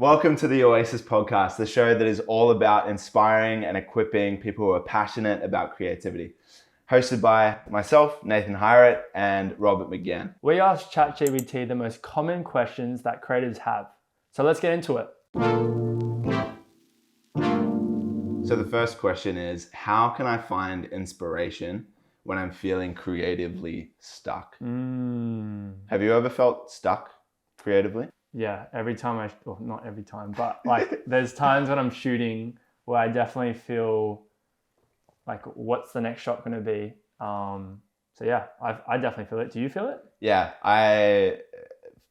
Welcome to the Oasis Podcast, the show that is all about inspiring and equipping people who are passionate about creativity. Hosted by myself, Nathan Hyratt, and Robert McGann. We asked ChatGPT the most common questions that creatives have. So let's get into it. So the first question is, how can I find inspiration when I'm feeling creatively stuck? Have you ever felt stuck creatively? Yeah, every time not every time, but like there's times when I'm shooting where I definitely feel like, what's the next shot going to be? So yeah, I definitely feel it. Do you feel it? Yeah, I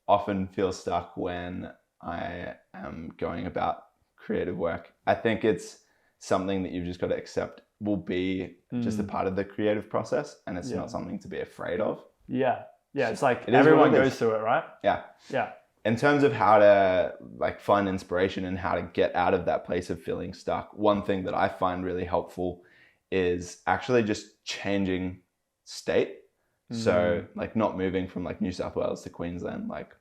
often feel stuck when I am going about creative work. I think it's something that you've just got to accept will be just a part of the creative process, and it's not something to be afraid of. Yeah, it's like everyone goes through it, right? Yeah. In terms of how to like find inspiration and how to get out of that place of feeling stuck, one thing that I find really helpful is actually just changing state. So like not moving from like New South Wales to Queensland, like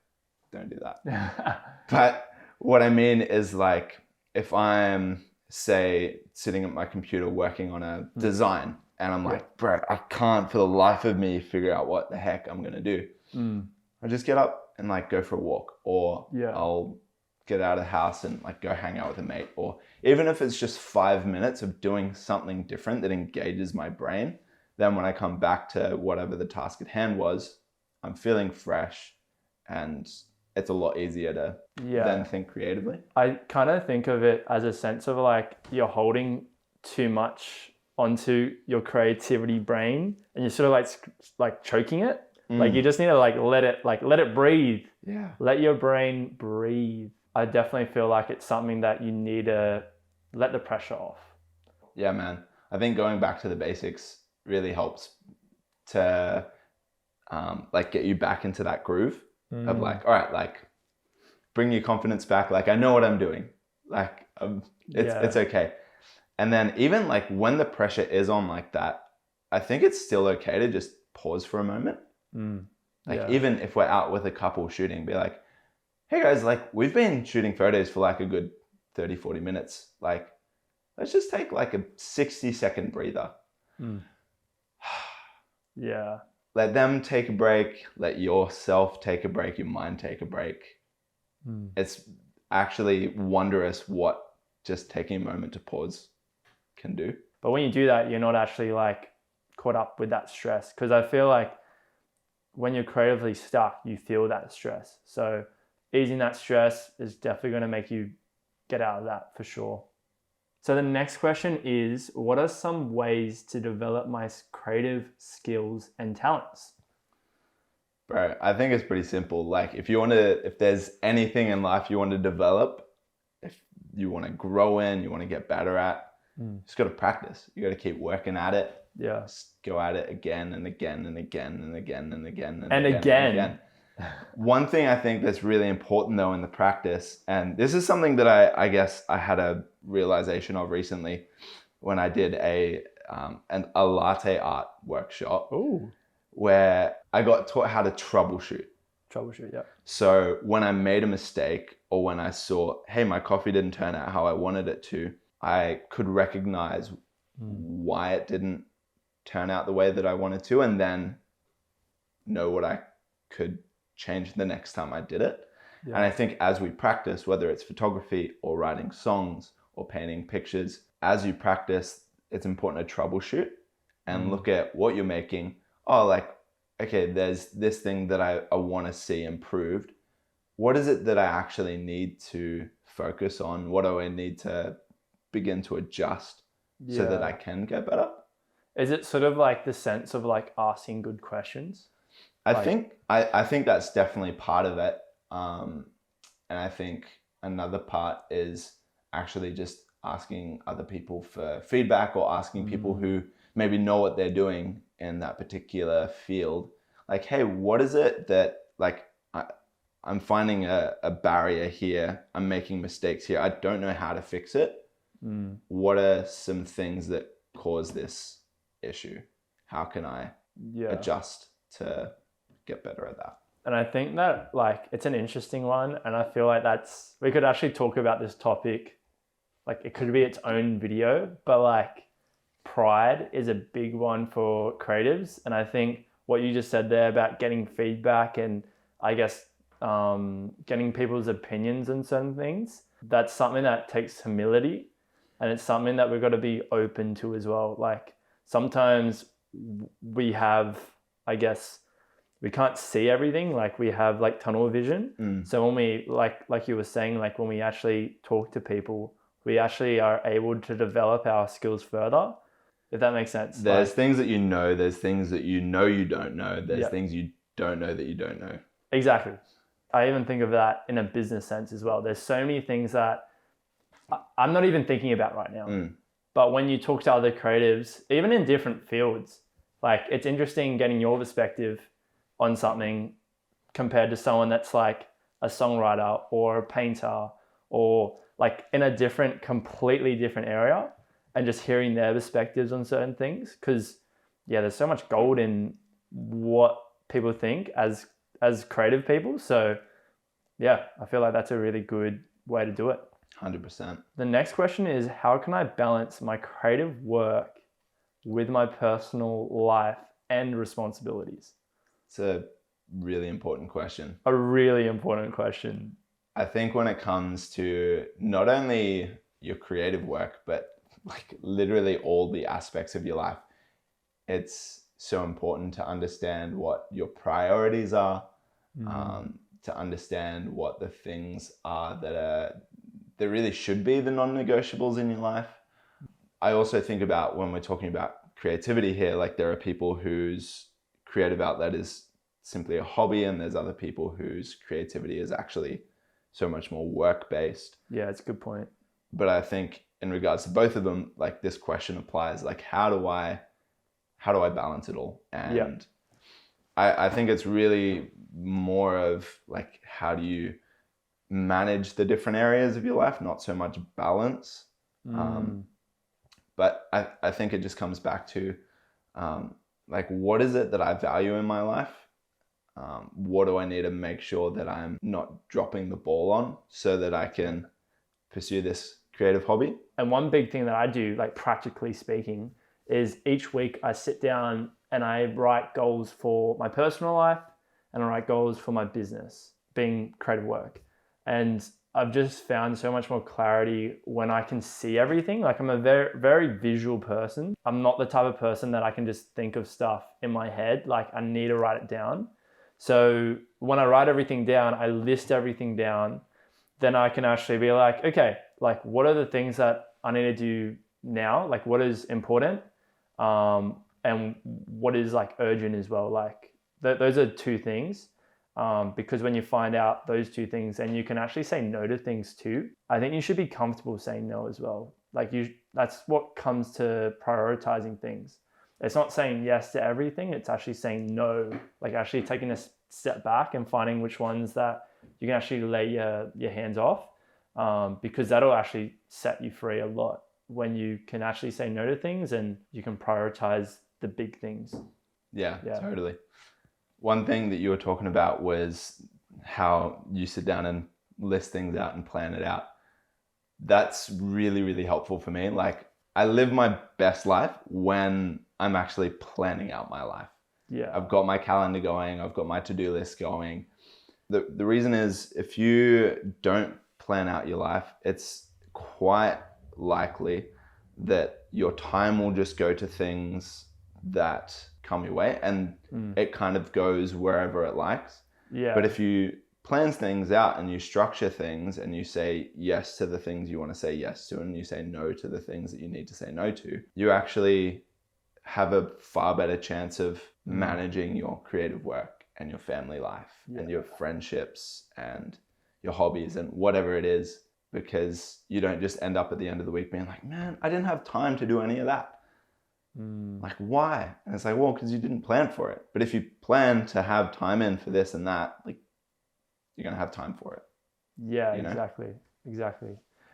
don't do that. But what I mean is like if I'm say sitting at my computer working on a design and I'm like, bro, I can't for the life of me figure out what the heck I'm going to do. I just get up and like go for a walk, or I'll get out of the house and like go hang out with a mate, or even if it's just 5 minutes of doing something different that engages my brain, then when I come back to whatever the task at hand was, I'm feeling fresh and it's a lot easier to then think creatively. I kind of think of it as a sense of like you're holding too much onto your creativity brain and you're sort of like choking it. Like you just need to let it breathe. Yeah. Let your brain breathe. I definitely feel like it's something that you need to let the pressure off. Yeah, man. I think going back to the basics really helps to like get you back into that groove of like, all right, like bring your confidence back. Like I know what I'm doing. Like it's okay. And then even like when the pressure is on like that, I think it's still okay to just pause for a moment. Even if we're out with a couple shooting, be like, hey guys, like we've been shooting photos for like a good 30-40 minutes. Like let's just take like a 60-second breather. Yeah. Let them take a break. Let yourself take a break. Your mind take a break. It's actually wondrous what just taking a moment to pause can do. But when you do that, you're not actually like caught up with that stress. Because I feel like when you're creatively stuck, you feel that stress. So easing that stress is definitely going to make you get out of that for sure. So the next question is, what are some ways to develop my creative skills and talents? Bro, I think it's pretty simple. Like if there's anything in life you want to develop, if you want to grow in, you want to get better at, you just got to practice. You got to keep working at it. Yeah. Just go at it again and again and again and again and again and again. One thing I think that's really important though in the practice, and this is something that I guess I had a realization of recently when I did a latte art workshop. Where I got taught how to troubleshoot. Yeah. So when I made a mistake or when I saw, hey, my coffee didn't turn out how I wanted it to, I could recognize why it didn't turn out the way that I wanted to, and then know what I could change the next time I did it. Yeah. And I think as we practice, whether it's photography or writing songs or painting pictures, as you practice, it's important to troubleshoot and look at what you're making. Oh, like, okay, there's this thing that I want to see improved. What is it that I actually need to focus on? What do I need to begin to adjust so that I can get better? Is it sort of like the sense of like asking good questions? I think that's definitely part of it. And I think another part is actually just asking other people for feedback or asking people who maybe know what they're doing in that particular field. Like, hey, what is it that like I'm finding a barrier here. I'm making mistakes here. I don't know how to fix it. What are some things that cause this issue? How can I adjust to get better at that? And I think that like it's an interesting one, and I feel like we could actually talk about this topic, like it could be its own video, but like pride is a big one for creatives. And I think what you just said there about getting feedback and I guess getting people's opinions on certain things, that's something that takes humility, and it's something that we've got to be open to as well. Like sometimes we have, I guess, we can't see everything, like we have like tunnel vision. So when we like you were saying, like when we actually talk to people, we actually are able to develop our skills further, if that makes sense. There's like, things that you know, there's things that you know you don't know, there's things you don't know that you don't know. Exactly. I even think of that in a business sense as well. There's so many things that I'm not even thinking about right now. But when you talk to other creatives, even in different fields, like it's interesting getting your perspective on something compared to someone that's like a songwriter or a painter or like in a completely different area, and just hearing their perspectives on certain things. Because there's so much gold in what people think as creative people. So I feel like that's a really good way to do it. 100%. The next question is, how can I balance my creative work with my personal life and responsibilities? It's a really important question. A really important question. I think when it comes to not only your creative work, but like literally all the aspects of your life, it's so important to understand what your priorities are, to understand what the things are that really should be the non-negotiables in your life. I also think about when we're talking about creativity here, like there are people whose creative outlet is simply a hobby, and there's other people whose creativity is actually so much more work-based. Yeah, it's a good point. But I think in regards to both of them, like this question applies, like how do I balance it all? And I think it's really more of like, how do you manage the different areas of your life, not so much balance. But I think it just comes back to like, what is it that I value in my life? What do I need to make sure that I'm not dropping the ball on so that I can pursue this creative hobby? And one big thing that I do, like practically speaking, is each week I sit down and I write goals for my personal life and I write goals for my business, being creative work. And I've just found so much more clarity when I can see everything. Like I'm a very, very visual person. I'm not the type of person that I can just think of stuff in my head. Like I need to write it down. So when I write everything down, I list everything down, then I can actually be like, okay, like what are the things that I need to do now? Like what is important? And what is like urgent as well? Like those are two things. Because when you find out those two things, and you can actually say no to things too, I think you should be comfortable saying no as well. Like that's what comes to prioritizing things. It's not saying yes to everything. It's actually saying no, like actually taking a step back and finding which ones that you can actually lay your hands off, because that'll actually set you free a lot when you can actually say no to things and you can prioritize the big things. Yeah. Totally. One thing that you were talking about was how you sit down and list things out and plan it out. That's really, really helpful for me. Like I live my best life when I'm actually planning out my life. Yeah. I've got my calendar going. I've got my to-do list going. The reason is, if you don't plan out your life, it's quite likely that your time will just go to things that come your way, and it kind of goes wherever it likes. Yeah. But if you plan things out and you structure things and you say yes to the things you want to say yes to, and you say no to the things that you need to say no to, you actually have a far better chance of managing your creative work and your family life and your friendships and your hobbies and whatever it is, because you don't just end up at the end of the week being like, man, I didn't have time to do any of that. Like, why? And it's like, well, because you didn't plan for it. But if you plan to have time in for this and that, like, you're going to have time for it. Yeah, exactly.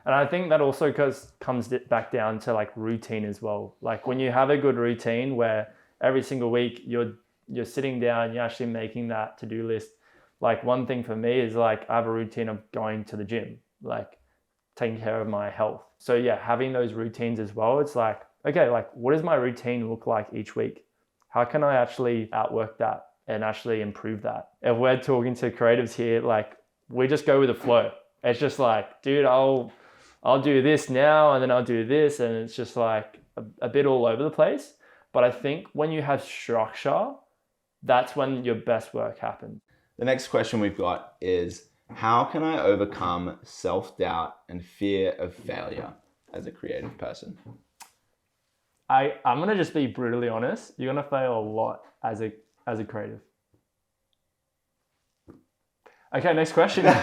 And I think that also comes back down to like routine as well. Like when you have a good routine where every single week you're sitting down, you're actually making that to-do list, Like one thing for me is like I have a routine of going to the gym, like taking care of my health. So yeah, having those routines as well, it's like, okay, like what does my routine look like each week? How can I actually outwork that and actually improve that? If we're talking to creatives here, like we just go with the flow. It's just like, dude, I'll do this now and then I'll do this, and it's just like a bit all over the place. But I think when you have structure, that's when your best work happens. The next question we've got is, how can I overcome self-doubt and fear of failure as a creative person? I'm going to just be brutally honest. You're going to fail a lot as a creative. Okay, next question. It's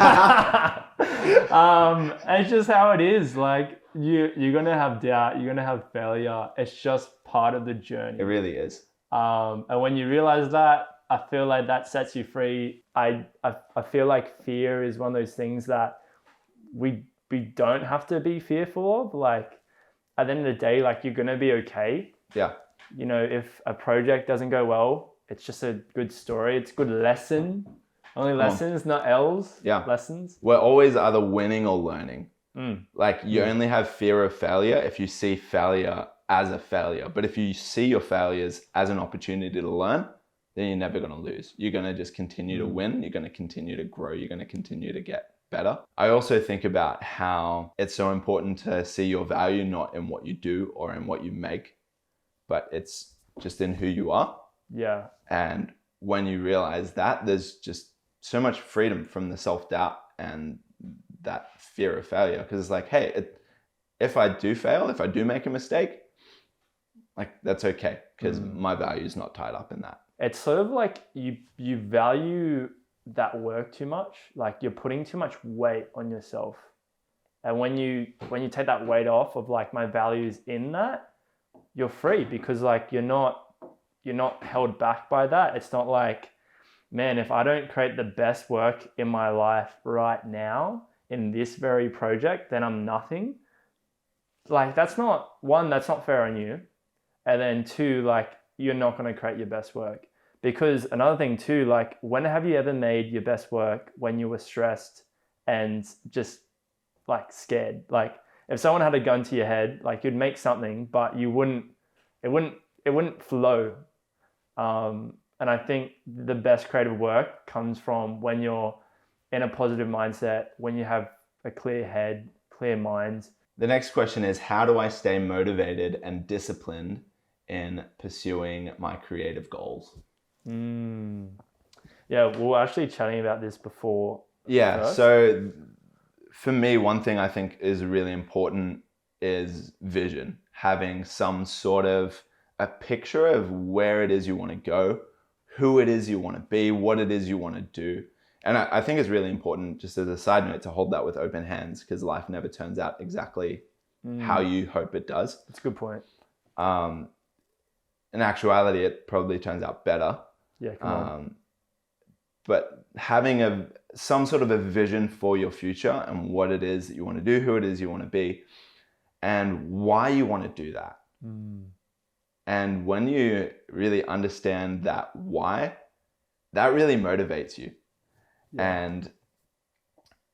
just how it is. Like you're going to have doubt. You're going to have failure. It's just part of the journey. It really is. And when you realize that, I feel like that sets you free. I feel like fear is one of those things that we don't have to be fearful of. Like at the end of the day, like you're going to be okay. Yeah. You know, if a project doesn't go well, it's just a good story. It's a good lesson. Only lessons, not L's. Yeah. Lessons. We're always either winning or learning. Like you Yeah. only have fear of failure if you see failure as a failure. But if you see your failures as an opportunity to learn, then you're never going to lose. You're going to just continue to win. You're going to continue to grow. You're going to continue to get better. I also think about how it's so important to see your value not in what you do or in what you make, but it's just in who you are. Yeah. And when you realize that, there's just so much freedom from the self-doubt and that fear of failure. Because it's like, hey, if I do fail, if I do make a mistake, like that's okay, because my value is not tied up in that. It's sort of like you value that work too much. Like you're putting too much weight on yourself. And when you take that weight off of like my values in that, you're free, because like you're not held back by that. It's not like, man, if I don't create the best work in my life right now in this very project, then I'm nothing. Like that's not fair on you. And then two, like you're not going to create your best work. Because another thing too, like when have you ever made your best work when you were stressed and just like scared? Like if someone had a gun to your head, like you'd make something, but it wouldn't flow. And I think the best creative work comes from when you're in a positive mindset, when you have a clear head, clear mind. The next question is, how do I stay motivated and disciplined in pursuing my creative goals? Yeah, we were actually chatting about this before. Yeah, first. So for me, one thing I think is really important is vision. Having some sort of a picture of where it is you want to go, who it is you want to be, what it is you want to do. And I think it's really important, just as a side note, to hold that with open hands, because life never turns out exactly how you hope it does. That's a good point. In actuality, it probably turns out better. Yeah, come on. But having some sort of a vision for your future and what it is that you want to do, who it is you want to be, and why you want to do that. And when you really understand that why, that really motivates you. Yeah. And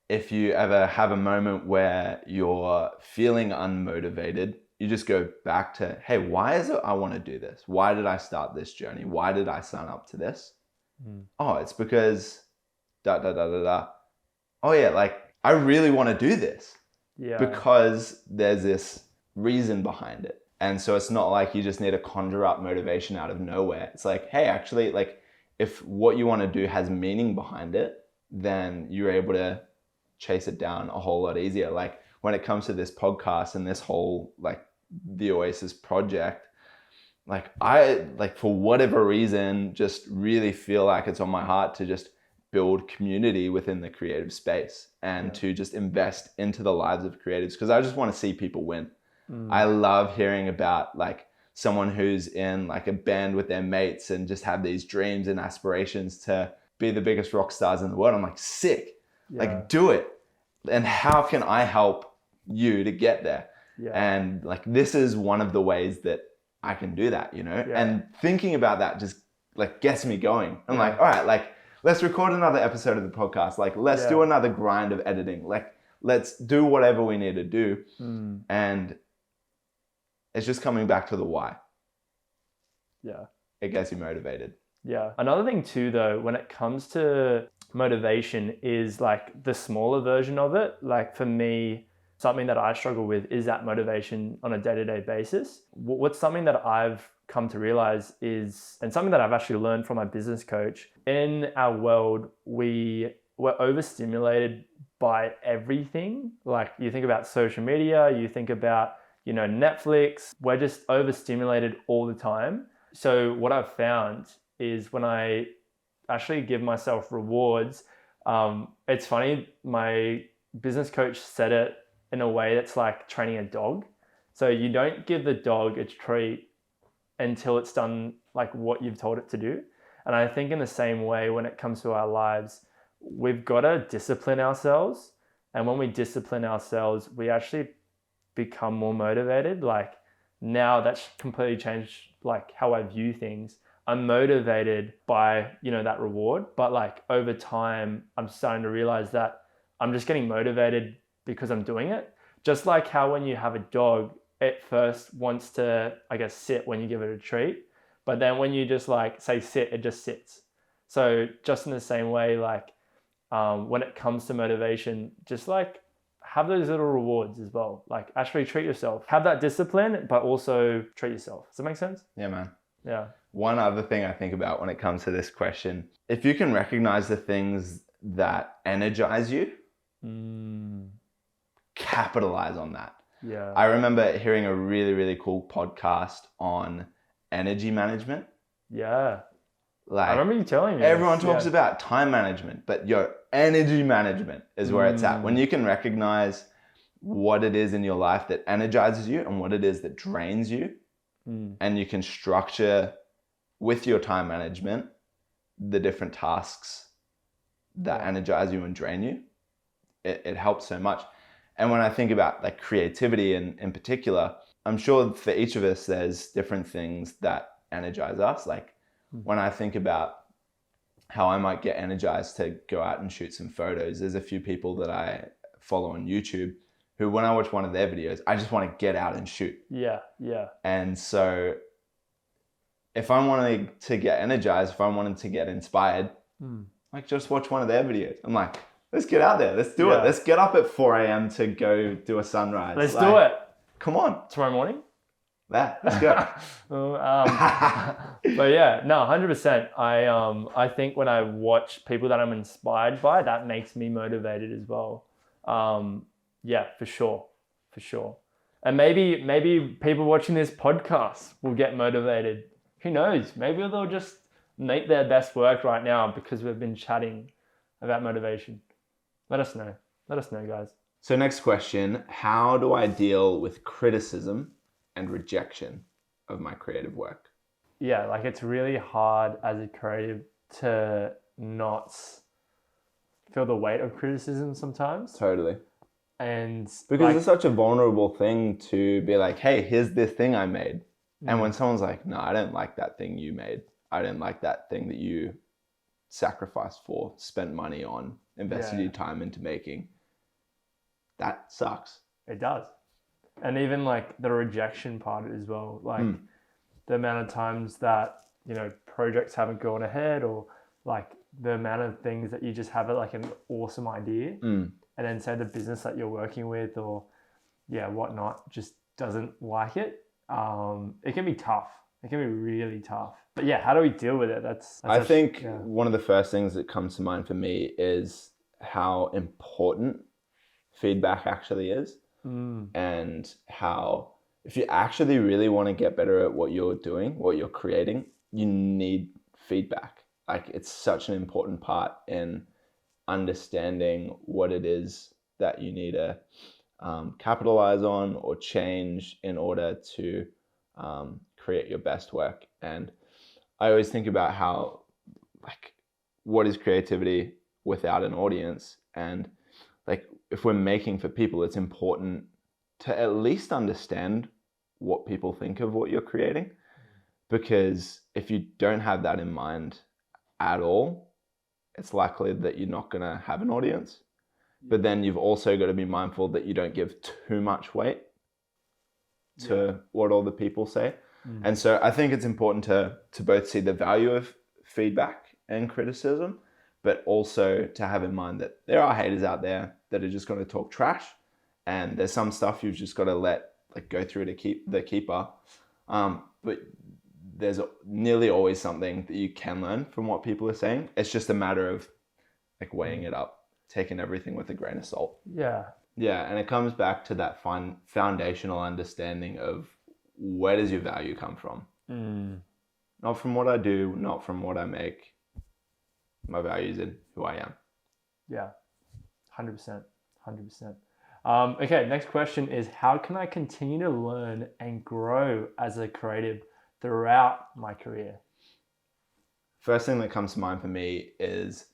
if you ever have a moment where you're feeling unmotivated, you just go back to, hey, why is it I want to do this? Why did I start this journey? Why did I sign up to this? Oh, it's because Oh yeah, like I really want to do this. Yeah. Because there's this reason behind it. And so it's not like you just need to conjure up motivation out of nowhere. It's like, hey, actually, like if what you want to do has meaning behind it, then you're able to chase it down a whole lot easier. Like when it comes to this podcast and this whole, like the Oasis project, like I, like for whatever reason, just really feel like it's on my heart to just build community within the creative space and to just invest into the lives of creatives, because I just want to see people win. I love hearing about like someone who's in like a band with their mates and just have these dreams and aspirations to be the biggest rock stars in the world. I'm like, sick, like do it. And how can I help you to get there? And like, this is one of the ways that I can do that, you know? And thinking about that just like gets me going. I'm like, all right, like let's record another episode of the podcast. Like, let's do another grind of editing. Like, let's do whatever we need to do. And it's just coming back to the why. Yeah. It gets you motivated. Yeah. Another thing too, though, when it comes to motivation is like the smaller version of it. Like for me, something that I struggle with is that motivation on a day-to-day basis. What's something that I've come to realize is, and something that I've actually learned from my business coach, in our world, we're overstimulated by everything. Like you think about social media, you think about, Netflix, we're just overstimulated all the time. So what I've found is when I actually give myself rewards, it's funny, my business coach said it in a way that's like training a dog. So you don't give the dog a treat until it's done like what you've told it to do. And I think in the same way, when it comes to our lives, we've got to discipline ourselves. And when we discipline ourselves, we actually become more motivated. Like now that's completely changed like how I view things. I'm motivated by, that reward, but like over time, I'm starting to realize that I'm just getting motivated because I'm doing it. Just like how when you have a dog, it first wants to, I guess, sit when you give it a treat. But then when you just like say sit, it just sits. So just in the same way, like when it comes to motivation, just like have those little rewards as well. Like actually treat yourself. Have that discipline, but also treat yourself. Does that make sense? Yeah, man. Yeah. One other thing I think about when it comes to this question, if you can recognize the things that energize you, capitalize on that. Yeah. I remember hearing a really, really cool podcast on energy management. Yeah. Like, I remember you telling me. Everyone talks about time management, but your energy management is where it's at. When you can recognize what it is in your life that energizes you and what it is that drains you, and you can structure with your time management the different tasks that energize you and drain you, it helps so much. And when I think about like creativity in particular, I'm sure for each of us, there's different things that energize us. Like when I think about how I might get energized to go out and shoot some photos, there's a few people that I follow on YouTube who, when I watch one of their videos, I just want to get out and shoot. Yeah, yeah. And so if I'm wanting to get energized, if I'm wanting to get inspired, like just watch one of their videos. I'm like, let's get out there. Let's do it. Let's get up at 4 a.m. to go do a sunrise. Let's do it. Come on. Tomorrow morning? Let's go. But yeah, no, 100%. I think when I watch people that I'm inspired by, that makes me motivated as well. Yeah, for sure. And maybe people watching this podcast will get motivated. Who knows? Maybe they'll just make their best work right now because we've been chatting about motivation. Let us know, guys. So next question, how do I deal with criticism and rejection of my creative work? Yeah, like it's really hard as a creative to not feel the weight of criticism sometimes. Totally. And because it's such a vulnerable thing to be like, hey, here's this thing I made. And when someone's like, no, I don't like that thing you made. I didn't like that thing that you sacrificed for, spent money on, invested your time into making. That sucks. It does. And even like the rejection part as well, like the amount of times that, projects haven't gone ahead, or like the amount of things that you just have like an awesome idea and then say the business that you're working with or whatnot just doesn't like it. It can be tough. It can be really tough. But yeah, how do we deal with it? I think one of the first things that comes to mind for me is how important feedback actually is. And how if you actually really want to get better at what you're doing, what you're creating, you need feedback. Like it's such an important part in understanding what it is that you need to capitalize on or change in order to create your best work. And I always think about how, like, what is creativity without an audience? And like, if we're making for people, it's important to at least understand what people think of what you're creating. Because if you don't have that in mind at all, it's likely that you're not going to have an audience. But then you've also got to be mindful that you don't give too much weight to what all the people say. And so I think it's important to both see the value of feedback and criticism, but also to have in mind that there are haters out there that are just going to talk trash, and there's some stuff you've just got to let go through to keep the keeper. But there's nearly always something that you can learn from what people are saying. It's just a matter of weighing it up, taking everything with a grain of salt. Yeah, and it comes back to that foundational understanding of where does your value come from? Not from what I do, not from what I make. My value is in who I am. Yeah, 100%. Okay, next question is, how can I continue to learn and grow as a creative throughout my career? First thing that comes to mind for me is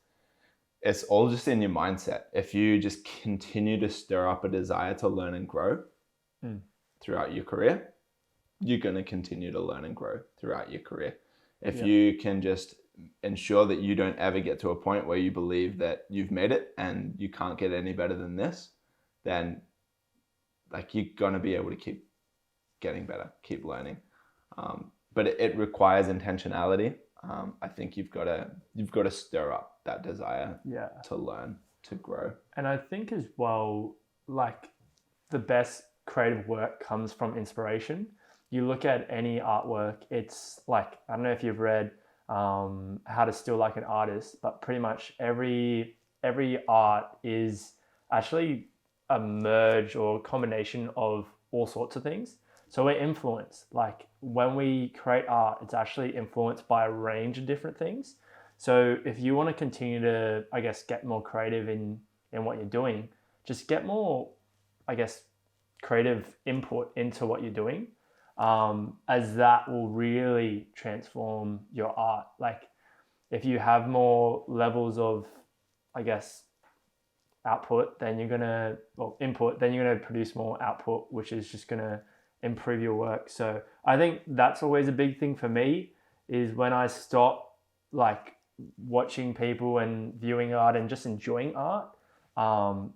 it's all just in your mindset. If you just continue to stir up a desire to learn and grow throughout your career, you're going to continue to learn and grow throughout your career. If you can just ensure that you don't ever get to a point where you believe that you've made it and you can't get any better than this, then you're going to be able to keep getting better, keep learning. But it requires intentionality. I think you've got to stir up that desire to learn, to grow. And I think as well, the best creative work comes from inspiration. You look at any artwork, it's I don't know if you've read How to Steal Like an Artist, but pretty much every art is actually a merge or combination of all sorts of things. So we're influenced. When we create art, it's actually influenced by a range of different things. So if you want to continue to, get more creative in what you're doing, just get more, creative input into what you're doing, as that will really transform your art. If you have more levels of, output, then you're going to, input, then you're going to produce more output, which is just going to improve your work. So I think that's always a big thing for me, is when I stop watching people and viewing art and just enjoying art,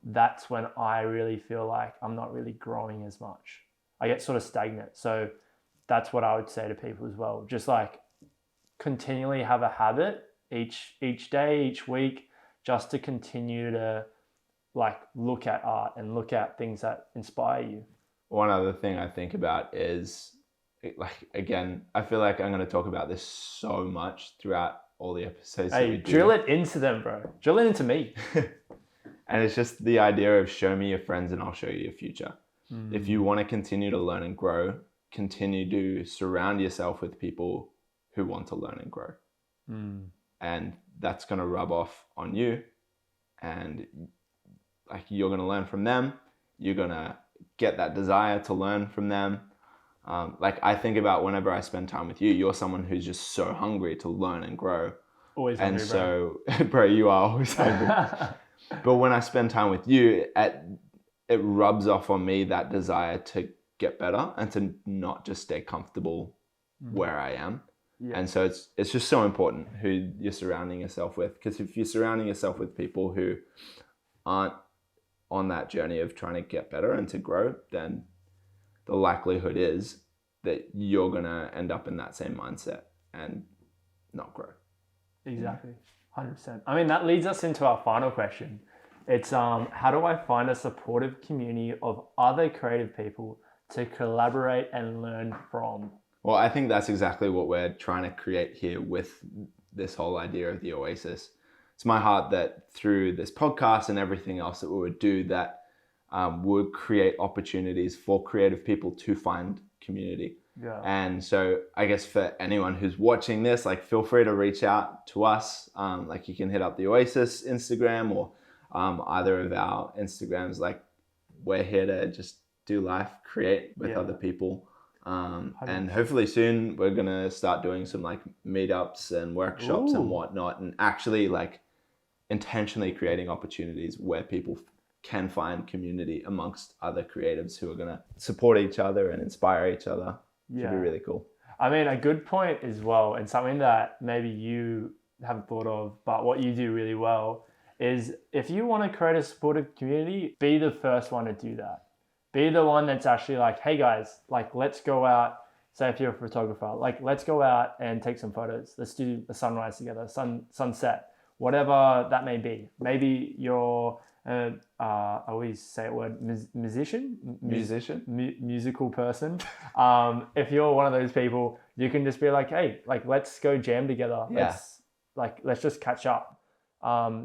that's when I really feel like I'm not really growing as much. I get sort of stagnant. So that's what I would say to people as well. Just continually have a habit each day, each week, just to continue to look at art and look at things that inspire you. One other thing I think about is, again, I feel like I'm going to talk about this so much throughout all the episodes. Hey, drill it into them, bro. Drill it into me. And it's just the idea of show me your friends and I'll show you your future. If you want to continue to learn and grow, continue to surround yourself with people who want to learn and grow. And that's going to rub off on you. And you're going to learn from them. You're going to get that desire to learn from them. I think about whenever I spend time with you, you're someone who's just so hungry to learn and grow. Always hungry, and so, bro, you are always hungry. But when I spend time with you, it rubs off on me that desire to get better and to not just stay comfortable where I am. Yeah. And so it's just so important who you're surrounding yourself with, because if you're surrounding yourself with people who aren't on that journey of trying to get better and to grow, then the likelihood is that you're going to end up in that same mindset and not grow. Exactly. 100%. I mean, that leads us into our final question. It's how do I find a supportive community of other creative people to collaborate and learn from? Well, I think that's exactly what we're trying to create here with this whole idea of the Oasis. It's my heart that through this podcast and everything else that we would do, that would create opportunities for creative people to find community. Yeah. And so I guess for anyone who's watching this, feel free to reach out to us. You can hit up the Oasis Instagram or either of our Instagrams. We're here to just do life, create with other people. And hopefully soon we're going to start doing some meetups and workshops and whatnot, and actually intentionally creating opportunities where people can find community amongst other creatives who are going to support each other and inspire each other. Should be really cool. I mean, a good point as well, and something that maybe you haven't thought of, but what you do really well is if you want to create a supportive community, be the first one to do that. Be the one that's actually like, hey guys, like let's go out. Say if you're a photographer, like let's go out and take some photos. Let's do a sunrise together, sunset, whatever that may be. Maybe you're I always say a word, musician, musical person. If you're one of those people, you can just be like, hey, like let's go jam together. Yeah. Let's just catch up.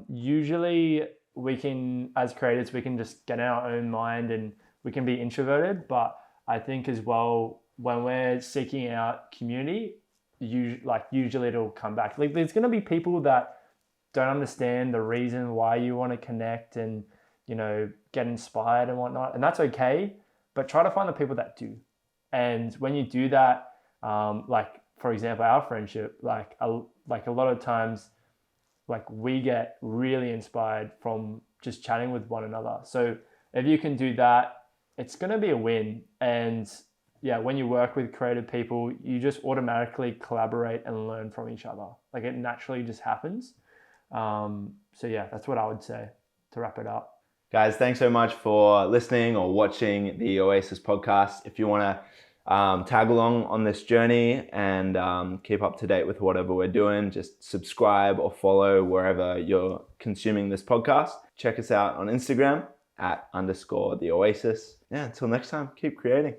Usually we can, as creators, we can just get in our own mind and we can be introverted. But I think as well, when we're seeking out community, usually it'll come back. Like there's gonna be people that don't understand the reason why you want to connect and, you know, get inspired and whatnot. And that's okay, but try to find the people that do. And when you do that, like for example, our friendship, like a lot of times, like we get really inspired from just chatting with one another. So if you can do that, it's going to be a win. And yeah, when you work with creative people, you just automatically collaborate and learn from each other. Like it naturally just happens. So yeah, that's what I would say to wrap it up. Guys, thanks so much for listening or watching the Oasis podcast. If you want to tag along on this journey and keep up to date with whatever we're doing, just subscribe or follow wherever you're consuming this podcast. Check us out on Instagram @_the Oasis. Yeah, until next time, keep creating.